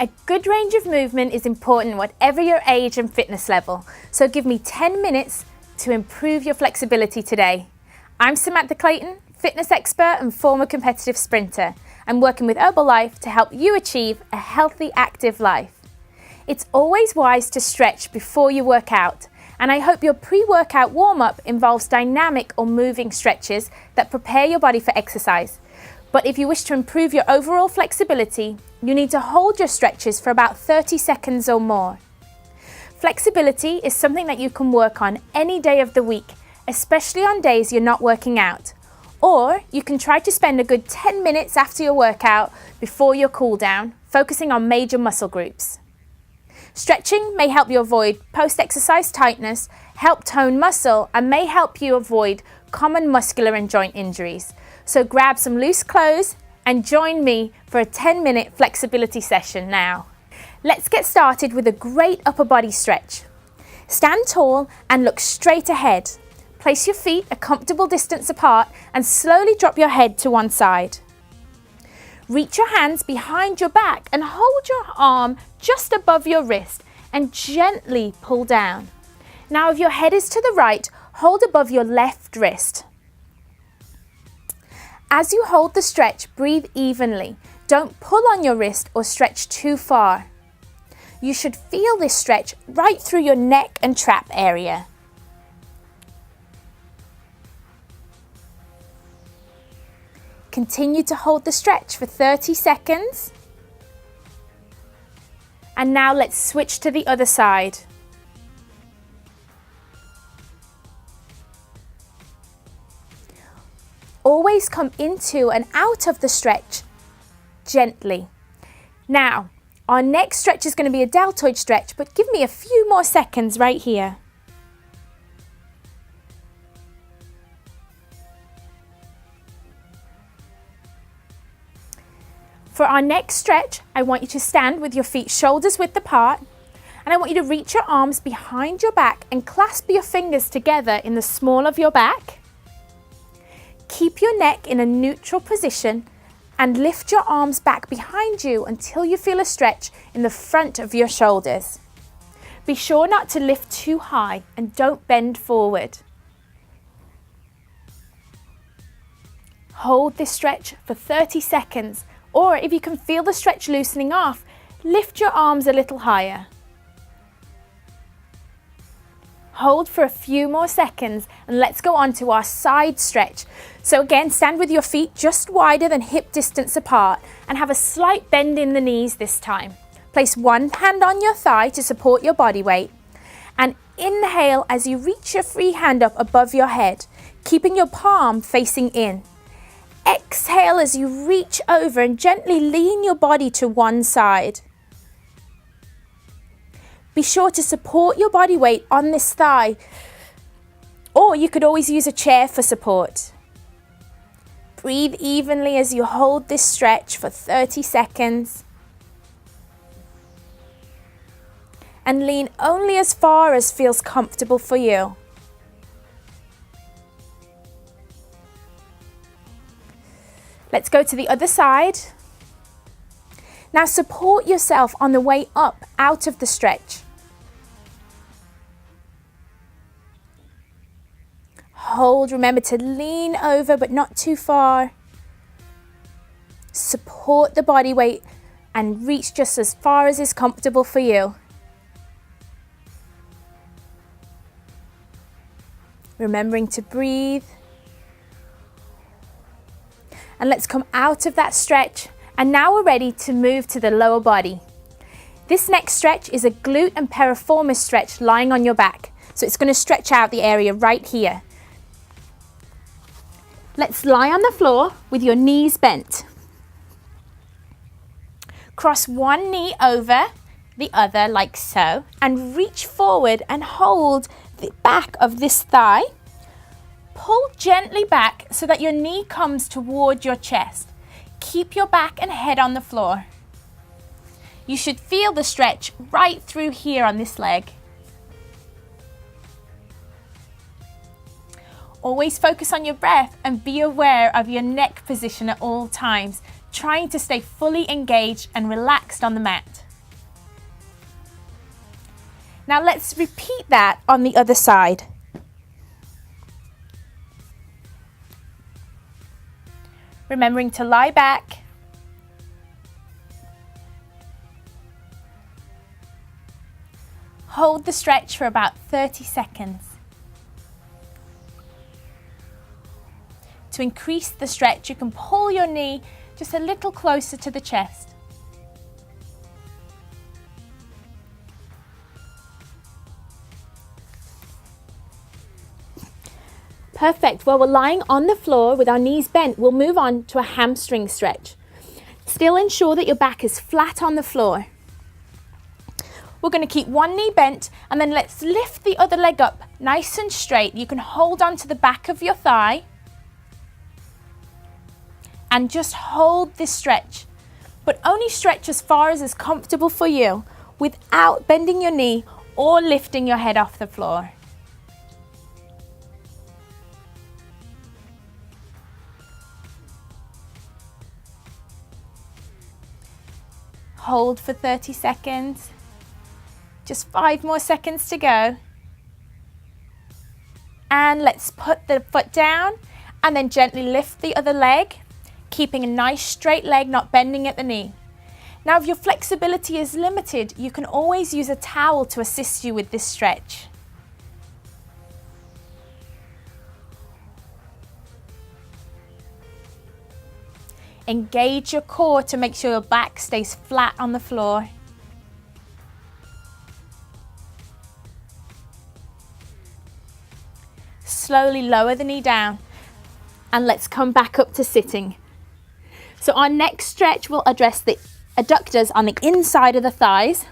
A good range of movement is important whatever your age and fitness level, so give me 10 minutes to improve your flexibility today. I'm Samantha Clayton, fitness expert and former competitive sprinter. I'm working with Herbalife to help you achieve a healthy, active life. It's always wise to stretch before you work out, and I hope your pre-workout warm-up involves dynamic or moving stretches that prepare your body for exercise. But if you wish to improve your overall flexibility, you need to hold your stretches for about 30 seconds or more. Flexibility is something that you can work on any day of the week, especially on days you're not working out. Or you can try to spend a good 10 minutes after your workout before your cool down, focusing on major muscle groups. Stretching may help you avoid post-exercise tightness, help tone muscle, and may help you avoid common muscular and joint injuries. So grab some loose clothes and join me for a 10-minute flexibility session now. Let's get started with a great upper body stretch. Stand tall and look straight ahead. Place your feet a comfortable distance apart and slowly drop your head to one side. Reach your hands behind your back and hold your arm just above your wrist and gently pull down. Now if your head is to the right, hold above your left wrist. As you hold the stretch, breathe evenly. Don't pull on your wrist or stretch too far. You should feel this stretch right through your neck and trap area. Continue to hold the stretch for 30 seconds. And now let's switch to the other side. Always come into and out of the stretch gently. Now, our next stretch is going to be a deltoid stretch, but give me a few more seconds right here. For our next stretch, I want you to stand with your feet shoulders width apart, and I want you to reach your arms behind your back and clasp your fingers together in the small of your back. Keep your neck in a neutral position and lift your arms back behind you until you feel a stretch in the front of your shoulders. Be sure not to lift too high and don't bend forward. Hold this stretch for 30 seconds. Or if you can feel the stretch loosening off, lift your arms a little higher. Hold for a few more seconds and let's go on to our side stretch. So again, stand with your feet just wider than hip distance apart and have a slight bend in the knees this time. Place one hand on your thigh to support your body weight and inhale as you reach your free hand up above your head, keeping your palm facing in. Exhale as you reach over and gently lean your body to one side. Be sure to support your body weight on this thigh, or you could always use a chair for support. Breathe evenly as you hold this stretch for 30 seconds. And lean only as far as feels comfortable for you. Let's go to the other side. Now support yourself on the way up out of the stretch. Hold, remember to lean over but not too far. Support the body weight and reach just as far as is comfortable for you. Remembering to breathe. And let's come out of that stretch. And now we're ready to move to the lower body. This next stretch is a glute and piriformis stretch lying on your back. So it's going to stretch out the area right here. Let's lie on the floor with your knees bent. Cross one knee over the other like so and reach forward and hold the back of this thigh. Pull gently back so that your knee comes toward your chest. Keep your back and head on the floor. You should feel the stretch right through here on this leg. Always focus on your breath and be aware of your neck position at all times, trying to stay fully engaged and relaxed on the mat. Now let's repeat that on the other side. Remembering to lie back. Hold the stretch for about 30 seconds. To increase the stretch, you can pull your knee just a little closer to the chest. Perfect. Well, we're lying on the floor with our knees bent. We'll move on to a hamstring stretch. Still ensure that your back is flat on the floor. We're going to keep one knee bent and then let's lift the other leg up nice and straight. You can hold on to the back of your thigh and just hold this stretch, but only stretch as far as is comfortable for you without bending your knee or lifting your head off the floor. Hold for 30 seconds. Just 5 more seconds to go. And let's put the foot down and then gently lift the other leg, keeping a nice straight leg, not bending at the knee. Now, if your flexibility is limited, you can always use a towel to assist you with this stretch. Engage your core to make sure your back stays flat on the floor. Slowly lower the knee down and let's come back up to sitting. So our next stretch will address the adductors on the inside of the thighs.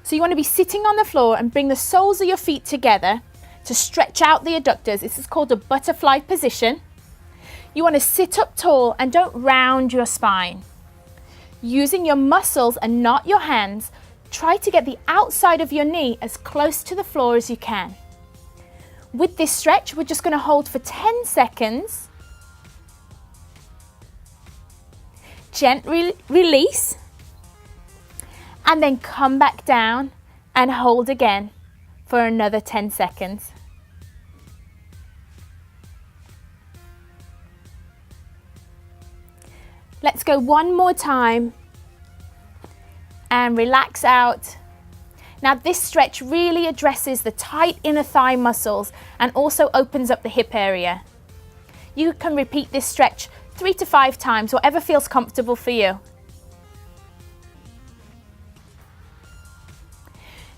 So you want to be sitting on the floor and bring the soles of your feet together to stretch out the adductors. This is called a butterfly position. You want to sit up tall and don't round your spine. Using your muscles and not your hands, try to get the outside of your knee as close to the floor as you can. With this stretch, we're just going to hold for 10 seconds. Gently release. And then come back down and hold again for another 10 seconds. Let's go one more time and relax out. Now this stretch really addresses the tight inner thigh muscles and also opens up the hip area. You can repeat this stretch 3 to 5 times, whatever feels comfortable for you.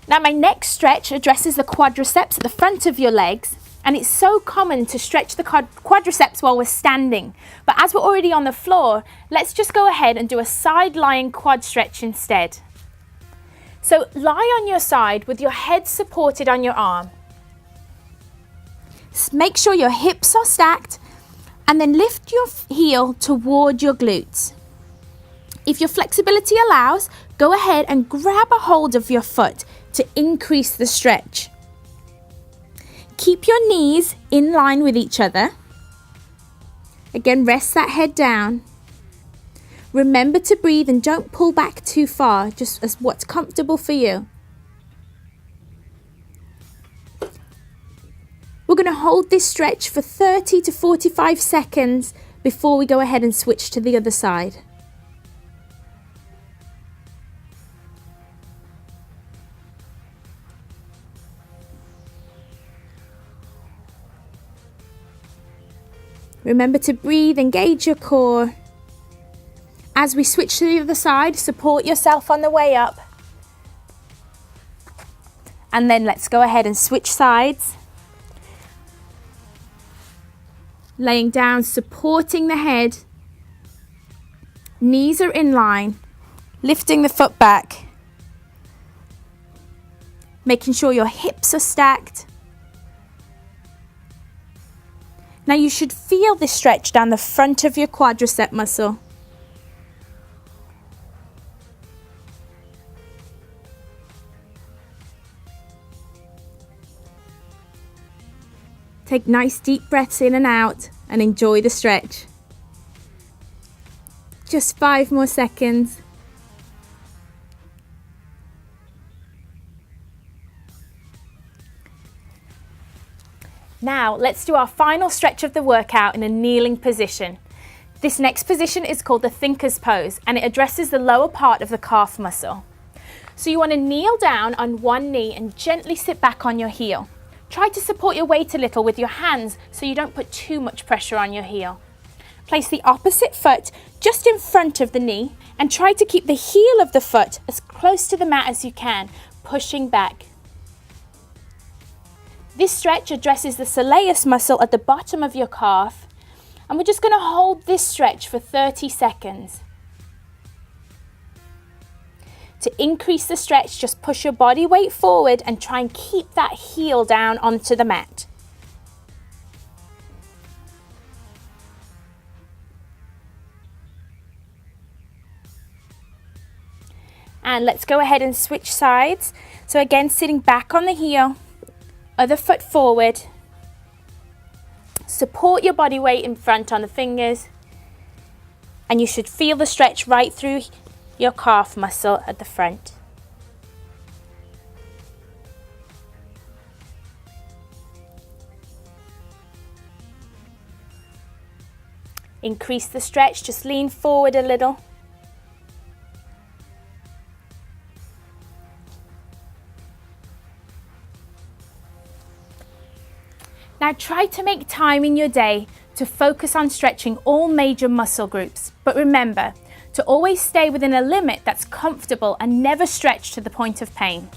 Now my next stretch addresses the quadriceps at the front of your legs. And it's so common to stretch the quadriceps while we're standing. But as we're already on the floor, let's just go ahead and do a side lying quad stretch instead. So lie on your side with your head supported on your arm. Make sure your hips are stacked and then lift your heel toward your glutes. If your flexibility allows, go ahead and grab a hold of your foot to increase the stretch. Keep your knees in line with each other. Again, rest that head down. Remember to breathe and don't pull back too far, just as what's comfortable for you. We're going to hold this stretch for 30 to 45 seconds before we go ahead and switch to the other side. Remember to breathe, engage your core. As we switch to the other side, support yourself on the way up. And then let's go ahead and switch sides. Laying down, supporting the head. Knees are in line. Lifting the foot back. Making sure your hips are stacked. Now you should feel this stretch down the front of your quadricep muscle. Take nice deep breaths in and out and enjoy the stretch. Just 5 more seconds. Now let's do our final stretch of the workout in a kneeling position. This next position is called the thinker's pose, and it addresses the lower part of the calf muscle. So you want to kneel down on one knee and gently sit back on your heel. Try to support your weight a little with your hands so you don't put too much pressure on your heel. Place the opposite foot just in front of the knee and try to keep the heel of the foot as close to the mat as you can, pushing back. This stretch addresses the soleus muscle at the bottom of your calf, and we're just going to hold this stretch for 30 seconds. To increase the stretch, just push your body weight forward and try and keep that heel down onto the mat. And let's go ahead and switch sides. So again, sitting back on the heel, other foot forward. Support your body weight in front on the fingers, and you should feel the stretch right through your calf muscle at the front. Increase the stretch, just lean forward a little. Now try to make time in your day to focus on stretching all major muscle groups, but remember to always stay within a limit that's comfortable and never stretch to the point of pain.